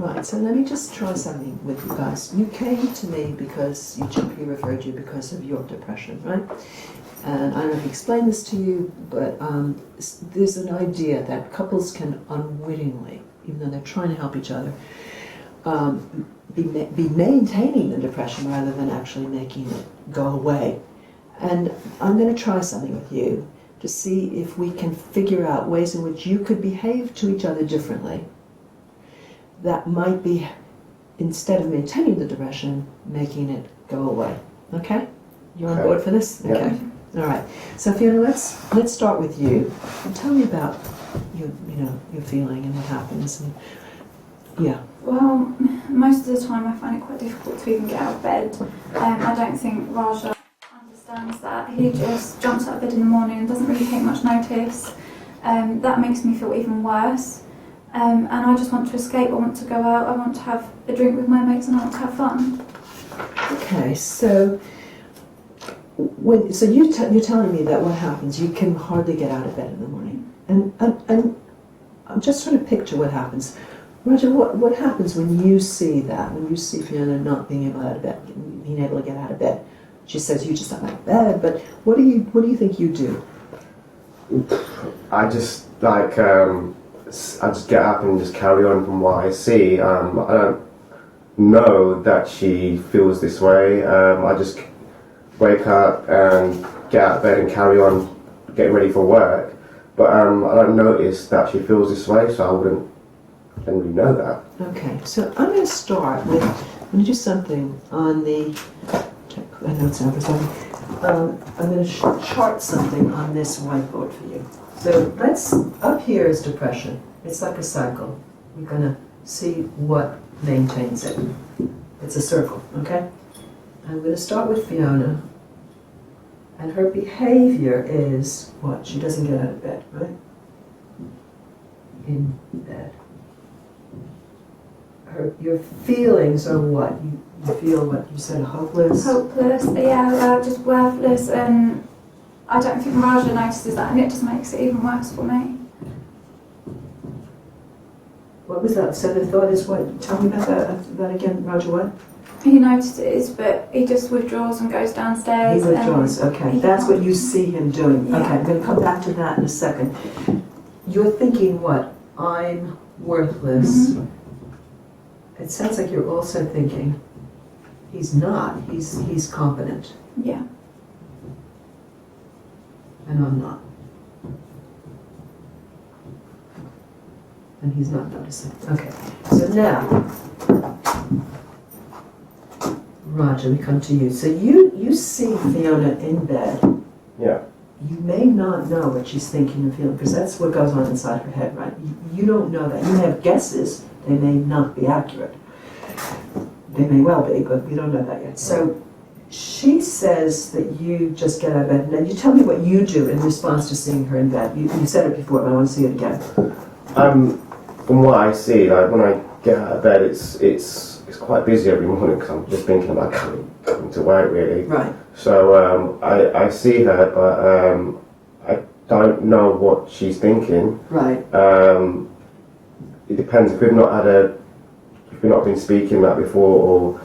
Right, so let me just try something with you guys. You came to me because your GP referred you because of your depression, right? And I don't know if he explained this to you, but there's an idea that couples can unwittingly, even though they're trying to help each other, be maintaining the depression rather than actually making it go away. And I'm going to try something with you to see if we can figure out ways in which you could behave to each other differently that might be, instead of maintaining the depression, making it go away. Okay? You on board for this? Yeah. Okay. All right. So Fiona, let's start with you. And tell me about your feeling and what happens. And, yeah. Well, most of the time I find it quite difficult to even get out of bed. I don't think Raja understands that. He just jumps out of bed in the morning and doesn't really take much notice. That makes me feel even worse. And I just want to escape. I want to go out. I want to have a drink with my mates and I want to have fun. Okay, so you're telling me that what happens, you can hardly get out of bed in the morning, and I'm just trying to picture what happens. Roger, what happens when you see that? When you see Fiona not being able to get out of bed? She says you just don't like bed, but what do you think you do? I just I just get up and just carry on from what I see. I don't know that she feels this way. I just wake up and get out of bed and carry on getting ready for work. But I don't notice that she feels this way, so I wouldn't really know that. Okay, so I'm going to start with, I'm going to do something on the, I know it's not for something. I'm going to chart something on this whiteboard for you. So up here is depression. It's like a cycle. We're going to see what maintains it. It's a circle, okay? I'm going to start with Fiona. And her behavior is what? She doesn't get out of bed, right? In bed. Your feelings are what? You feel what? You said hopeless? Hopeless, yeah, just worthless, and I don't think Raja notices that, and it just makes it even worse for me. What was that? So the thought is what? Tell me about that again, Raja, what? He notices, but he just withdraws and goes downstairs. He withdraws, okay. That's what you see him doing. Yeah. Okay, I'm going to come back to that in a second. You're thinking what? I'm worthless. Mm-hmm. It sounds like you're also thinking he's not. He's competent. Yeah. And I'm not. And he's not noticing. Okay. So now, Roger, we come to you. So you see Fiona in bed. Yeah. You may not know what she's thinking and feeling, because that's what goes on inside her head, right? You don't know that. You have guesses. They may not be accurate. They may well be, but we don't know that yet. So she says that you just get out of bed. Now you tell me what you do in response to seeing her in bed. You said it before, but I want to see it again. From what I see, like when I get out of bed, it's quite busy every morning because I'm just thinking about coming to work, really. Right. So I see her, but I don't know what she's thinking. Right. It depends if we've not been speaking about before, or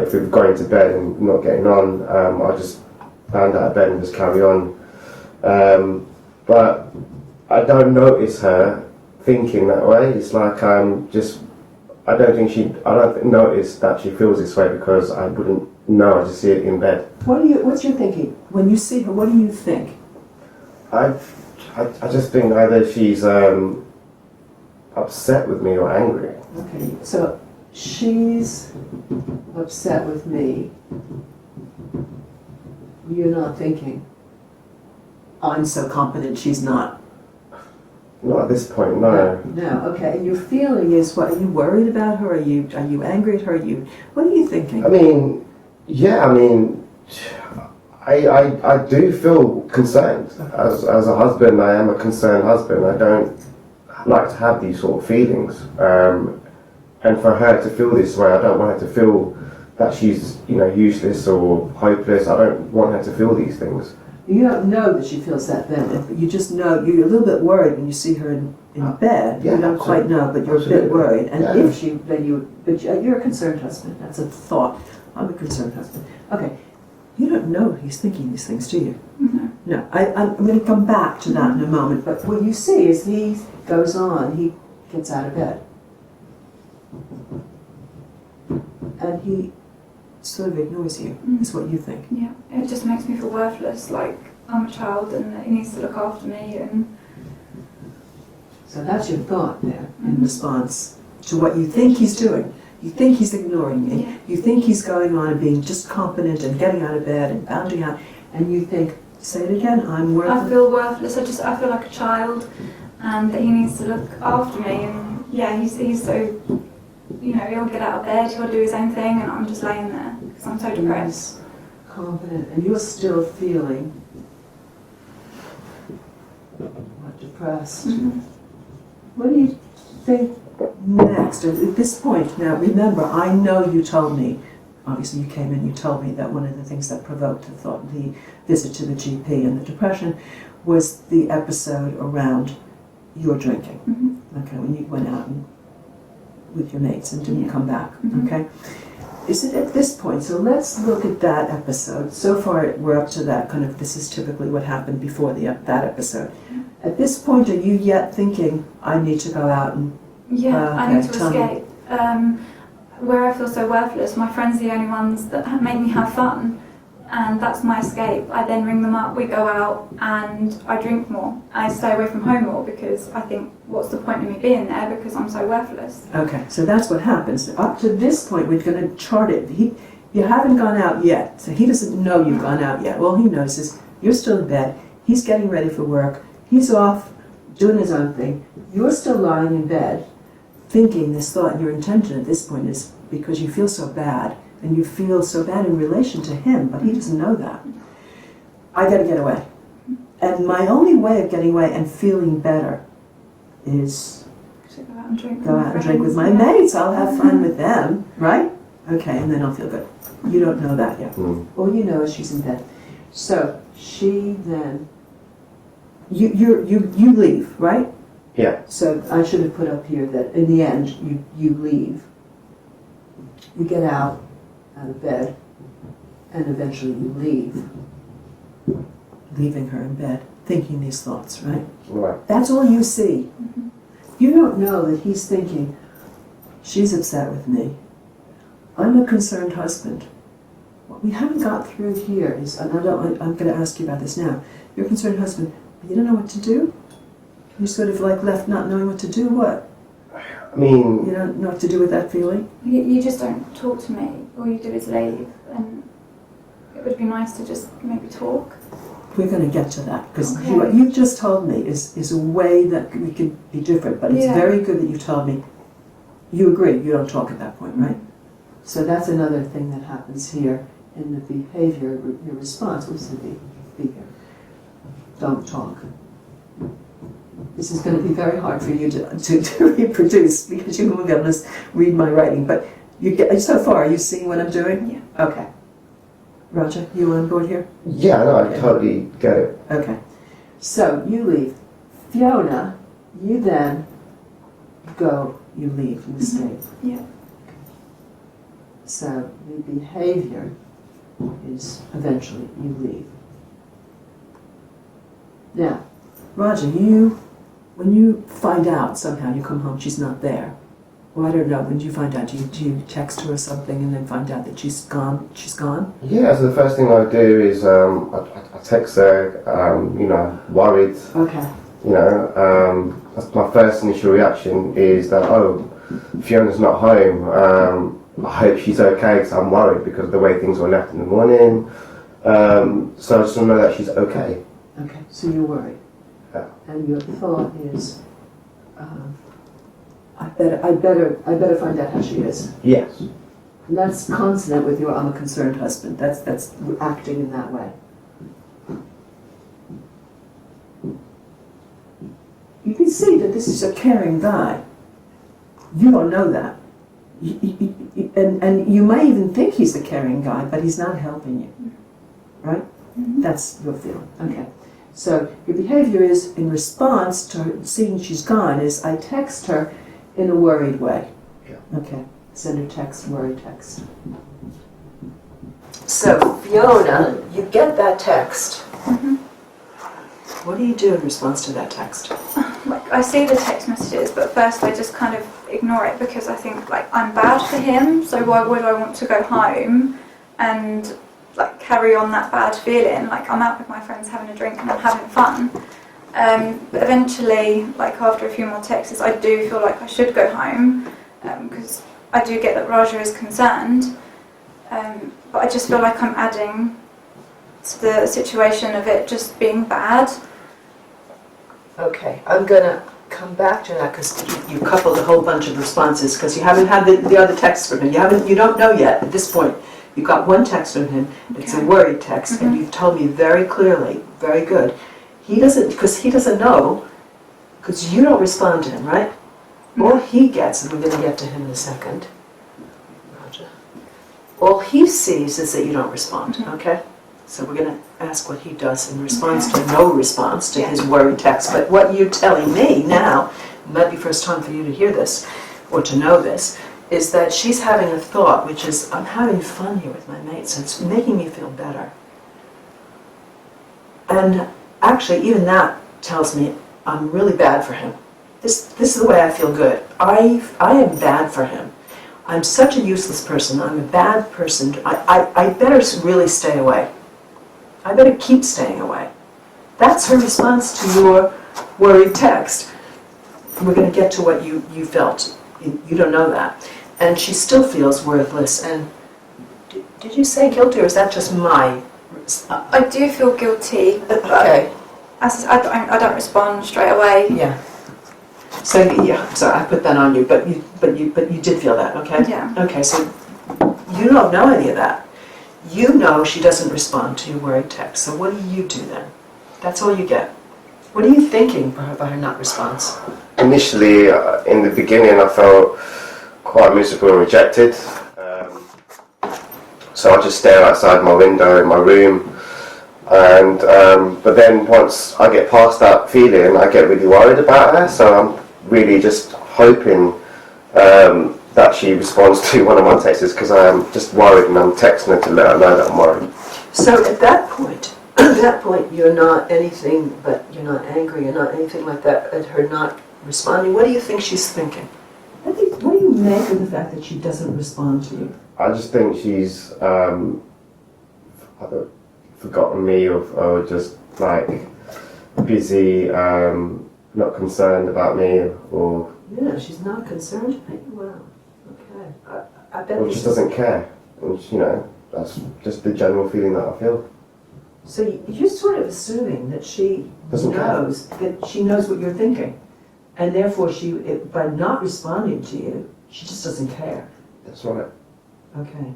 if we've gone to bed and not getting on. I'll just stand out of bed and just carry on. But I don't notice her thinking that way. It's like I don't notice that she feels this way because I wouldn't know. I just see it in bed. What's your thinking when you see her? What do you think? I just think either she's upset with me or angry. Okay, so she's upset with me. You're not thinking, I'm so competent, she's not. Not at this point, no. No, okay. Your feeling is what? Are you worried about her? Are you angry at her? What are you thinking? I mean, yeah, I do feel concerned. As a husband, I am a concerned husband. I don't like to have these sort of feelings. And for her to feel this way, I don't want her to feel that she's, useless or hopeless. I don't want her to feel these things. You don't know that she feels that then. You just know you're a little bit worried when you see her in bed. Yeah, You don't quite know, but you're a bit absolutely. worried. And Yeah. if she, then you, but you're a concerned husband. That's a thought. I'm a concerned husband. Okay. You don't know he's thinking these things, do you? No. No. I'm going to come back to that in a moment. But what you see is he goes on. He gets out of bed, and he sort of ignores you. Is what you think. Yeah, it just makes me feel worthless, like I'm a child and that he needs to look after me. And So that's your thought there in response to what you think he's doing. You think he's ignoring you. Yeah. You think he's going on and being just competent and getting out of bed and bounding out. And you think, say it again, I'm I worthless. feel worthless. I feel like a child, and that he needs to look after me. And yeah, he's so, you know, he'll get out of bed, he'll do his own thing, and I'm just laying there because I'm so depressed. Competent, and you're still feeling what, depressed. What do you think next? At this point, now remember, I know you told me, obviously you came in, you told me that one of the things that provoked the visit to the GP and the depression was the episode around your drinking. Okay, when you went out with your mates and didn't come back. Okay. Is it at this point? So let's look at that episode. So far, we're up to that kind of. This is typically what happened before that episode. At this point, are you yet thinking, I need to go out and... Yeah, I need to tell me. escape. Where I feel so worthless, my friends are the only ones that make me have fun, and that's my escape. I then ring them up, we go out, and I drink more. I stay away from home more because I think, what's the point of me being there because I'm so worthless? Okay, so that's what happens. Up to this point, we're going to chart it. You haven't gone out yet, so he doesn't know you've gone out yet. All he knows is you're still in bed, he's getting ready for work, he's off doing his own thing, you're still lying in bed, thinking this thought. Your intention at this point is because you feel so bad, and you feel so bad in relation to him, but he doesn't know that. I gotta get away. And my only way of getting away and feeling better is To go out and drink go out and drink with my mates. I'll have fun with them, right? Okay, and then I'll feel good. You don't know that yet. All you know is she's in bed. So she then, you leave, right? Yeah. So I should have put up here that in the end you leave. You get out of bed, and eventually you leave. Leaving her in bed, thinking these thoughts, right? Right. That's all you see. You don't know that he's thinking, she's upset with me. I'm a concerned husband. What we haven't got through here is, and I'm going to ask you about this now. You're a concerned husband, but you don't know what to do? You're sort of like left not knowing what to do. What? I mean, You don't know what to do with that feeling? You just don't talk to me. All you do is leave, and it would be nice to just maybe talk. We're going to get to that, because Okay. what you've just told me is a way that we could be different, but it's Yeah. very good that you told me you agree, you don't talk at that point, right? So that's another thing that happens here in the behavior, your response was to be here. Don't talk. This is going to be very hard for you to reproduce, because you won't be able to read my writing, but so far, are you seeing what I'm doing? Yeah. Okay. Roger, you on board here? yeah, no, I Okay. totally get it. Okay. So you leave. Fiona, you then go, you leave, you escape. Yeah. So the behavior is eventually you leave. Now, Roger, when you find out somehow you come home, she's not there. Well, I don't know. When do you find out? Do you text her or something and then find out that she's gone? She's gone? Yeah, so the first thing I do is I text her, worried. Okay. That's my first initial reaction is that, oh, Fiona's not home. I hope she's okay because I'm worried because of the way things were left in the morning. So I just want to know that she's okay. Okay. So you're worried. Yeah. And your thought is, I better find out how she is. Yes. And that's consonant with your I'm a concerned husband. That's acting in that way. You can see that this is a caring guy. You don't know that. And you might even think he's a caring guy, but he's not helping you. Right? That's your feeling. Okay. So your behavior is in response to her seeing she's gone is I text her in a worried way. Yeah. Okay. Send her text, worried text. So Fiona, you get that text. What do you do in response to that text? Like, I see the text messages, but first I just kind of ignore it because I think like I'm bad for him, so why would I want to go home and like carry on that bad feeling? Like, I'm out with my friends having a drink and I'm having fun. But eventually, like after a few more texts, I do feel like I should go home because I do get that Raja is concerned, but I just feel like I'm adding to the situation of it just being bad. Okay, I'm gonna come back to that because you coupled a whole bunch of responses because you haven't had the other text from him. You don't know yet at this point. You got one text from him. It's a worried text, and you've told me very clearly, very good. He doesn't know because you don't respond to him, right? All he gets, and we're going to get to him in a second. Roger. All he sees is that you don't respond. Okay. So we're going to ask what he does in response to no response to his worried text. But what you're telling me now, it might be first time for you to hear this or to know this, is that she's having a thought, which is, I'm having fun here with my mates, and it's making me feel better. And actually, even that tells me I'm really bad for him. This is the way I feel good. I am bad for him. I'm such a useless person. I'm a bad person. I better really stay away. I better keep staying away. That's her response to your worried text. We're going to get to what you felt. You don't know that. And she still feels worthless. And did you say guilty, or is that just my... I do feel guilty, but Okay. I don't respond straight away. Yeah. So yeah, sorry, I put that on you, but you did feel that, okay? Yeah. Okay, so you don't know any of that. You know she doesn't respond to your worried text. So what do you do then? That's all you get. What are you thinking by her not response? Initially, in the beginning, I felt quite miserable and rejected. So I just stare outside my window in my room. And but then once I get past that feeling, I get really worried about her. So I'm really just hoping that she responds to one of my texts because I am just worried, and I'm texting her to let her know that I'm worried. So at that point, you're not anything, but you're not angry, you're not anything like that at her not responding. What do you think she's thinking? What do you make of the fact that she doesn't respond to you? I just think she's forgotten me, or just like busy, not concerned about me, or... Yeah, she's not concerned. Wow. Okay. I bet or just doesn't care. And, that's just the general feeling that I feel. So you're sort of assuming that she knows what you're thinking, and therefore by not responding to you, she just doesn't care. That's right. Okay.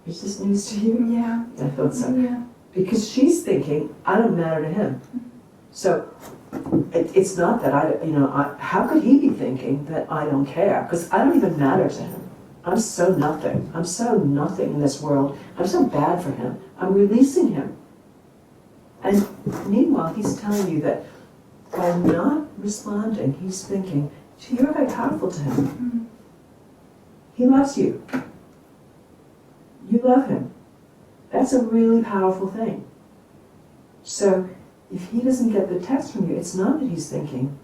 Is this news to you? Yeah. I thought so. Yeah. Because she's thinking, I don't matter to him. So it's not that how could he be thinking that I don't care? Because I don't even matter to him. I'm so nothing. I'm so nothing in this world. I'm so bad for him. I'm releasing him. And meanwhile, he's telling you that by not responding, he's thinking, you're very powerful to him. He loves you. You love him. That's a really powerful thing. So if he doesn't get the text from you, it's not that he's thinking,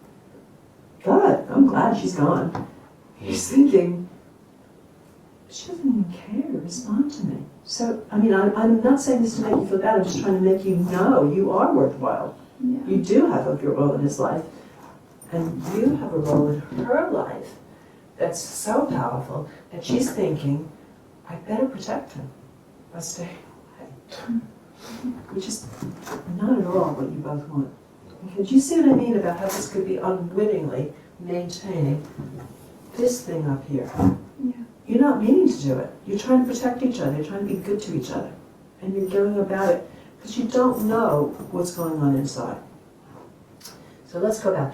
God, I'm glad she's gone. He's thinking, she doesn't even care to respond to me. So, I'm not saying this to make you feel bad, I'm just trying to make you know you are worthwhile. Yeah. You do have your role in his life, and you have a role in her life that's so powerful that she's thinking, I better protect him by staying away. Which is not at all what you both want. Because you see what I mean about how this could be unwittingly maintaining this thing up here. Yeah. You're not meaning to do it. You're trying to protect each other. You're trying to be good to each other. And you're going about it because you don't know what's going on inside. So let's go back.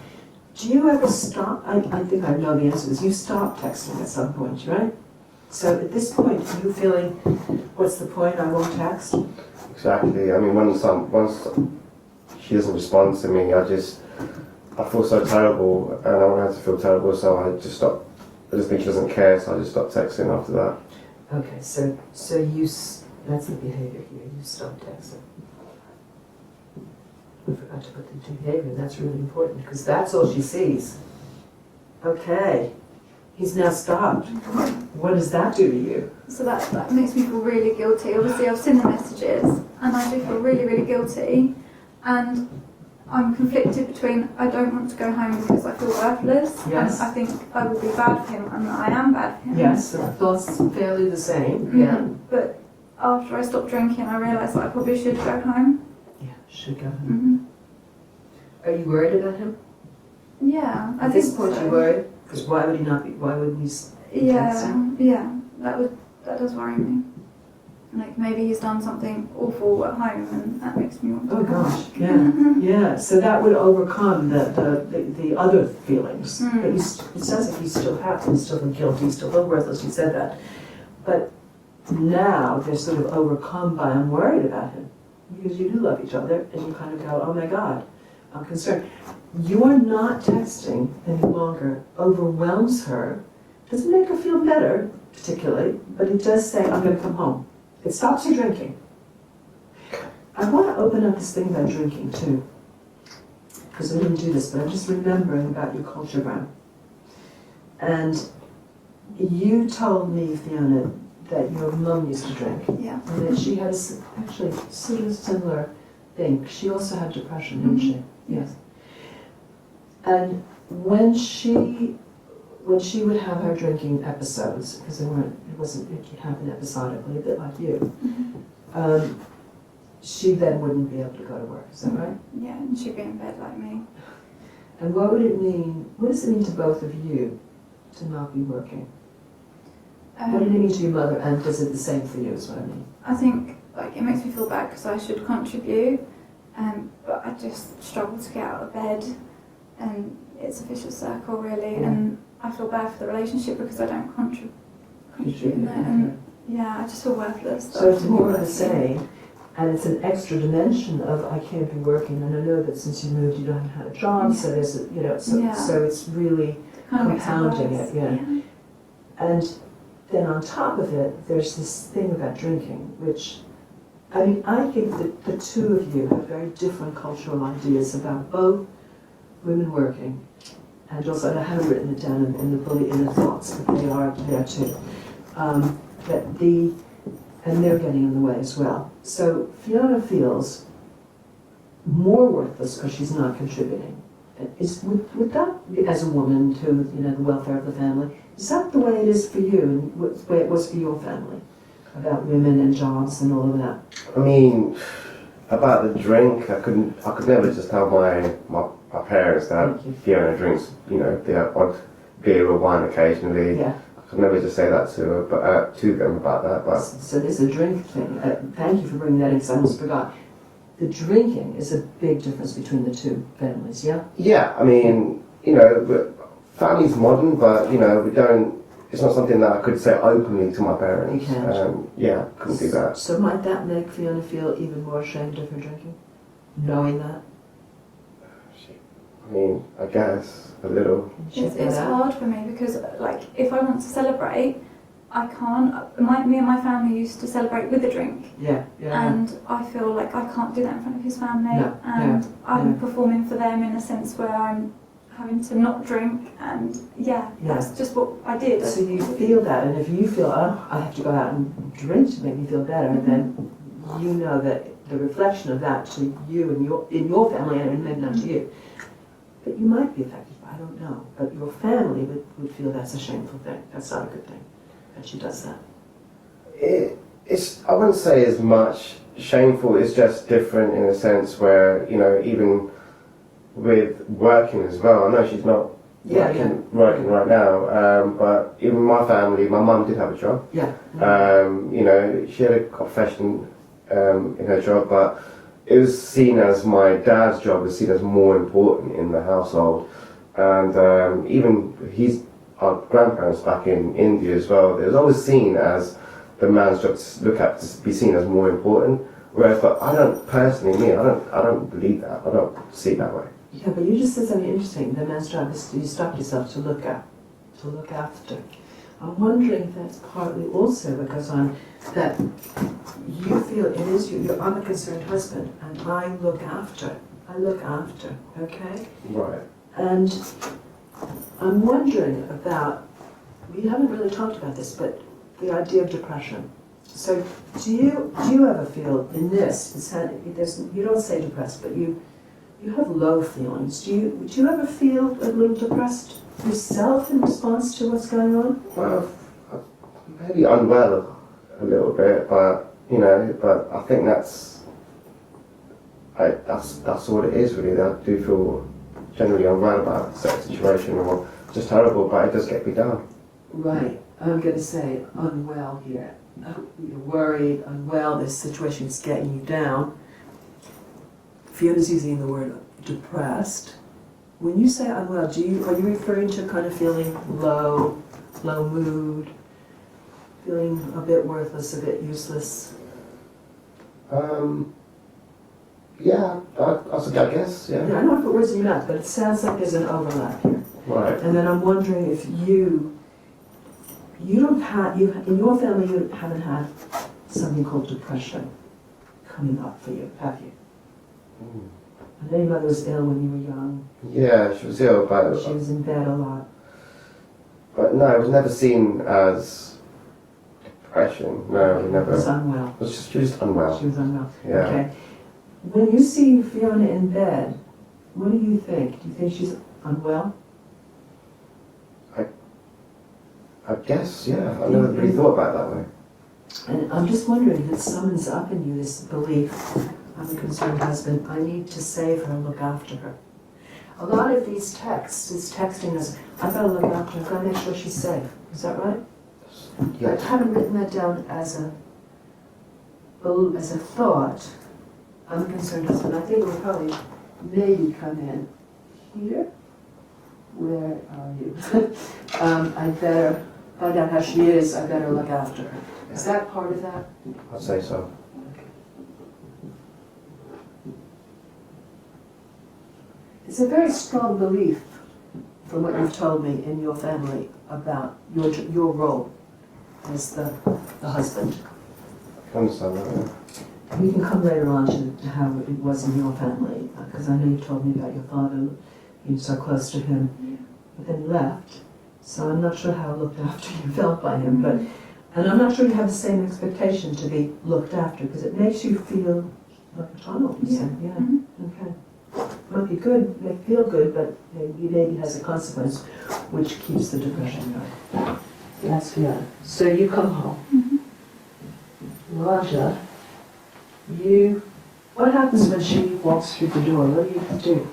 Do you ever stop? I think I know the answer to this. You stop texting at some point, right? So at this point, you feeling, what's the point, I won't text? Exactly. I mean, once she doesn't respond to me, I feel so terrible, and I don't want her to feel terrible, so I just stop. I just think she doesn't care, so I just stop texting after that. Okay, so that's the behavior here, you stop texting. We forgot to put the behavior, that's really important, because that's all she sees. Okay, he's now stopped. What does that do to you? So that makes me feel really guilty. Obviously, I've seen the messages, and I do feel really, really guilty. And I'm conflicted between I don't want to go home because I feel worthless, Yes. and I think I will be bad for him, and I am bad for him. Yes, the thoughts fairly the same, Mhm. yeah. But after I stopped drinking, I realised that I probably should go home. Yeah, should go. hmm Are you worried about him? Yeah, I At think this point, so. you're worried? Because why would he not be, why wouldn't he Yeah, texting? yeah, that does worry me. Like maybe he's done something awful at home, and that makes me want to Oh go home. gosh, yeah, yeah, so that would overcome the other feelings. Mm. But it sounds like he's still happy, he's still guilty, he's still worthless, you said that. But now they're sort of overcome by I'm worried about him. Because you do love each other, and you kind of go, oh my God, I'm concerned. Your not texting any longer overwhelms her. Doesn't make her feel better, particularly, but it does say, I'm going to come home. It stops you drinking. I want to open up this thing about drinking too, because I didn't do this, but I'm just remembering about your culture, Brown. And you told me, Fiona, that your mum used to drink, Yeah. and that she had actually sort of similar thing. She also had depression, didn't she? Yes. And when she would have her drinking episodes, because it happened episodically, a bit like you, she then wouldn't be able to go to work, is that right? Yeah, and she'd be in bed like me. And what does it mean to both of you to not be working? What did it mean to your mother, and does it the same for you, is what I mean? I think like it makes me feel bad because I should contribute, but I just struggle to get out of bed, and it's a vicious circle really, and I feel bad for the relationship because I don't contribute in it, and yeah, I just feel worthless. So it's more of the same, and it's an extra dimension of I can't be working, and I know that since you moved you don't have a job, so there's so it's really kind of makes compounding worse. it, yeah. And then on top of it, there's this thing about drinking, which, I mean, I think that the two of you have very different cultural ideas about both women working, and also, and I haven't written it down in the thoughts, but they are there too. And they're getting in the way as well. So Fiona feels more worthless because she's not contributing. Would that, as a woman to the welfare of the family, is that the way it is for you, and the way it was for your family, about women and jobs and all of that? I mean, about the drink, I could never just tell my parents that Thank you. Fiona drinks, the odd beer or wine occasionally. Yeah. I could never just say that to her, but to them about that. But So there's a drink thing. Thank you for bringing that in, because I almost forgot. The drinking is a big difference between the two families, yeah? yeah, I mean, family's modern, but we don't. It's not something that I could say openly to my parents. You can't. Yeah, couldn't do that. So might that make Fiona feel even more ashamed of her drinking? Knowing that? I mean, I guess a little. It's hard for me because like if I want to celebrate, I can't. Me and my family used to celebrate with a drink, Yeah. and I feel like I can't do that in front of his family, No, and I'm yeah. performing for them in a sense where I'm having to not drink, and that's just what I did. So you feel that, and if you feel, oh, I have to go out and drink to make me feel better, then you know that the reflection of that to you and in your family, and maybe not to you, but you might be affected by, I don't know, but your family would feel that's a shameful thing. That's not a good thing that she does that. It's I wouldn't say as much shameful. It's just different in a sense where even with working as well. I know she's not working right now, but even my family, my mum did have a job. Yeah. She had a profession in her job, but it was seen as my dad's job was seen as more important in the household, and even our grandparents back in India as well, it was always seen as the man's job to be seen as more important. Whereas, but I don't personally, I don't believe that. I don't see it that way. Yeah, but you just said something interesting. The man's job is you stopped yourself to look after. I'm wondering if that's partly also because that you feel it is you. I'm a concerned husband, and I look after. Okay. Right. And I'm wondering about. We haven't really talked about this, but the idea of depression. So, do you ever feel in this? You don't say depressed, but you have low feelings. Do you ever feel a little depressed yourself in response to what's going on? Well, maybe unwell a little bit, but but I think that's all it is really. I do feel generally unwell about a certain situation or just terrible, but it does get me down. Right. I'm going to say unwell here. You're worried, unwell. This situation is getting you down. Fiona's using the word depressed. When you say unwell, are you referring to kind of feeling low mood, feeling a bit worthless, a bit useless? Yeah, I guess, yeah. Yeah, I don't want to put words in your mouth, but it sounds like there's an overlap here. Right. And then I'm wondering if you don't have, in your family you haven't had something called depression coming up for you, have you? Mm. I know your mother was ill when you were young. Yeah, she was ill, but She was in bed a lot. But no, it was never seen as depression. No, never. She was unwell. She was just unwell. She was unwell. Yeah. Okay. When you see Fiona in bed, what do you think? Do you think she's unwell? I guess, yeah. I never really thought about it that way. And I'm just wondering if it summons up in you this belief, I'm a concerned husband, I need to save her and look after her. A lot of these texts is texting us, I've got to look after her, I've got to make sure she's safe. Is that right? Yeah. I haven't written that down as a thought. I'm a concerned husband. I think we'll probably maybe come in here. Where are you? I better find out how she is. I better look after her. Is that part of that? I'd say so. It's a very strong belief, from what you've told me, in your family about your role as the husband. I understand that, yeah. We can come later on to how it was in your family, because I know you told me about your father, you were so close to him, but then he left. So I'm not sure how looked after you felt by him, and I'm not sure you have the same expectation to be looked after, because it makes you feel like a child, you said, yeah. Mm-hmm. Okay. Might be good, may feel good, but maybe has a consequence which keeps the depression going. That's Fiona. So you come home. Mm-hmm. Raja, what happens when she walks through the door? What do you do?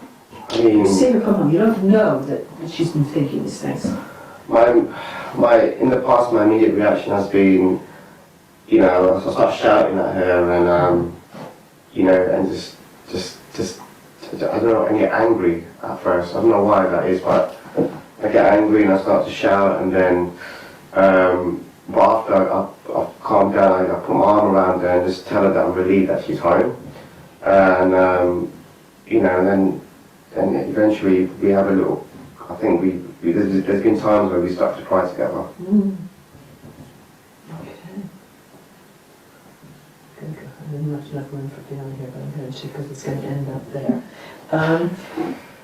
I mean, You see her come home, you don't know that she's been thinking these things. in the past, my immediate reaction has been, I start shouting at her and, and just I don't know, I get angry at first. I don't know why that is, but I get angry and I start to shout, and then, but after I've calmed down, I put my arm around her and just tell her that I'm relieved that she's home, and and then eventually we have a little. I think there's been times where we start to cry together. Mm. Okay. I'm not enough room for Fiona here, but I'm going to because it's going to end up there.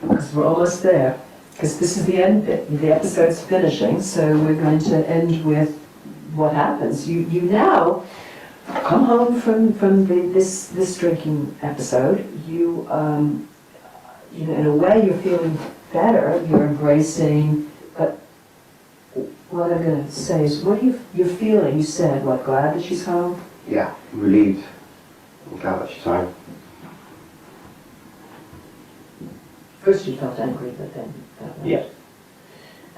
Because we're almost there. Because this is the end bit. The episode's finishing, so we're going to end with what happens. You now come home from this drinking episode. You in a way you're feeling better. You're embracing. But what I'm going to say is, what you're feeling. You said, what? Glad that she's home. Yeah, relieved. I'm glad that she's home. First you felt angry, but then that way. Yeah.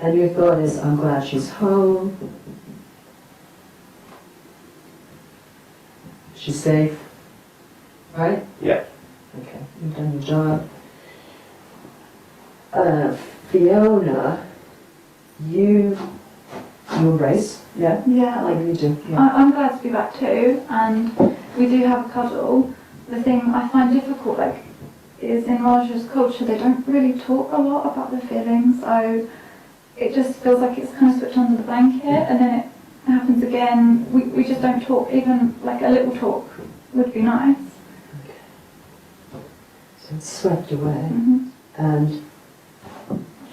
And your thought is, I'm glad she's home. She's safe. Right? Yeah. Okay, you've done your job. Fiona, you embrace, yeah? Yeah, Like like you do, yeah. I'm glad to be back too, and we do have a cuddle. The thing I find difficult, like, is in Raj's culture they don't really talk a lot about their feelings, so it just feels like it's kind of switched under the blanket, and then it happens again. We just don't talk. Even like a little talk would be nice. So it's swept away. Mm-hmm. And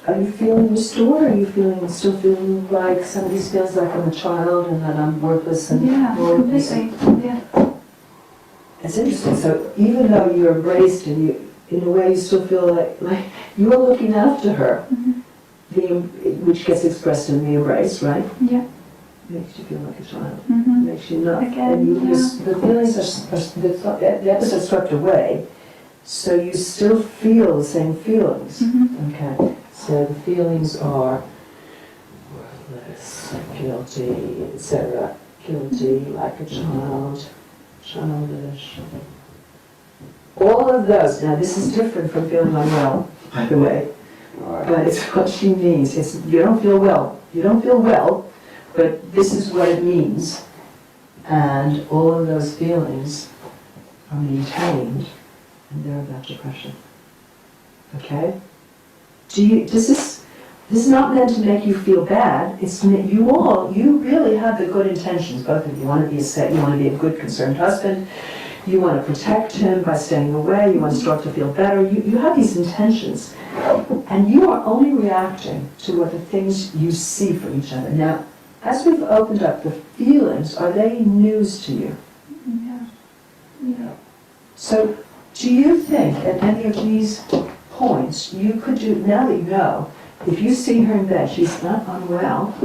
are you feeling restored? Are you still feeling like some of these feels like I'm a child and that I'm worthless and Yeah, worthless? completely. Yeah. It's interesting. So even though you're embraced and you, in a way, you still feel like you're looking after her, which gets expressed in the embrace, right? Yeah. Makes you feel like a child. Mm-hmm. Makes you not. Again, And you, yeah. the feelings the episode swept away, so you still feel the same feelings. Mm-hmm. Okay. So the feelings are worthless, guilty, etc. Guilty, like a child, childish. All of those. Now this is different from feeling unwell, by the way. Right. But it's what she means. It's you don't feel well. You don't feel well, but this is what it means. And all of those feelings are maintained, and they're about depression. Okay? This is not meant to make you feel bad. It's you really have the good intentions, both of you. You want to be you want to be a good, concerned husband. You want to protect him by staying away. You want to start to feel better. You have these intentions. And you are only reacting to what the things you see from each other. Now, as we've opened up, the feelings, are they news to you? Yeah. Yeah. So, do you think at any of these points you could do, now that you know, if you see her in bed, she's not unwell,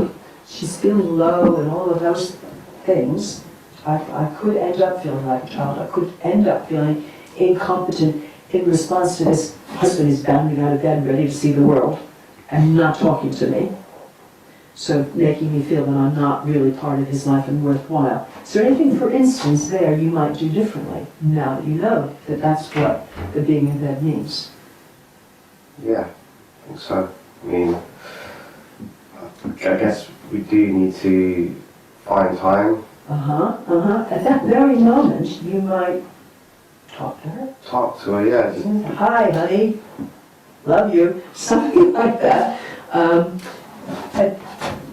she's feeling low and all of those things, I could end up feeling like a child, I could end up feeling incompetent in response to this husband is bounding out of bed ready to see the world and not talking to me. So making me feel that I'm not really part of his life and worthwhile. Is there anything, for instance, there you might do differently now that you know that that's what the being in bed means? Yeah, I think so. I mean, I guess we do need to find time. At that very moment, you might talk to her. Talk to her, yeah. Hi, honey. Love you. Something like that. And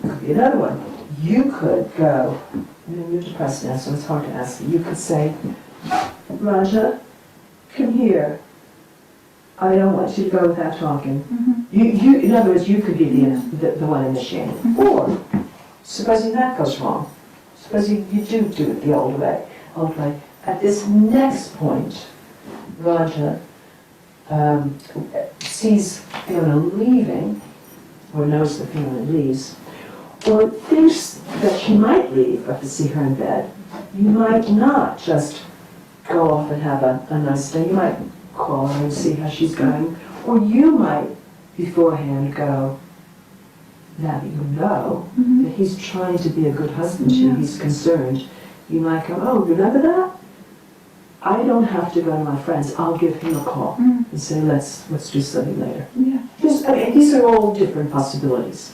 could be another one. You could go, you're depressed now, so it's hard to ask you. You could say, Raja, come here. I don't want you to go without talking. Mm-hmm. In other words, you could be the one initiating. Mm-hmm. Or, supposing that goes wrong, supposing you do it the old way. At this next point, Raja sees Fiona leaving, or knows that Fiona leaves, or thinks that she might leave but to see her in bed. You might not just go off and have a nice day. You might call her and see how she's going. Or you might beforehand go, now that you know that he's trying to be a good husband to you, he's concerned, you might go, oh, remember that? I don't have to go to my friends. I'll give him a call and say, let's do something later. Yeah. These are all different possibilities.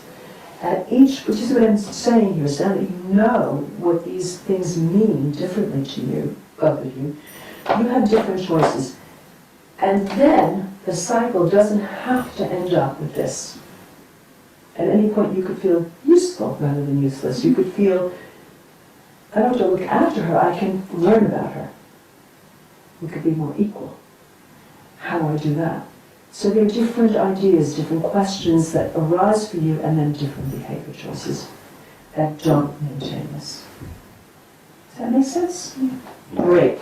Which is what I'm saying here, is now that you know what these things mean differently to you, both of you, you have different choices. And then the cycle doesn't have to end up with this. At any point you could feel useful rather than useless. You could feel, I don't have to look after her, I can learn about her. We could be more equal. How do I do that? So there are different ideas, different questions that arise for you, and then different behavior choices that don't maintain this. Does that make sense? Great.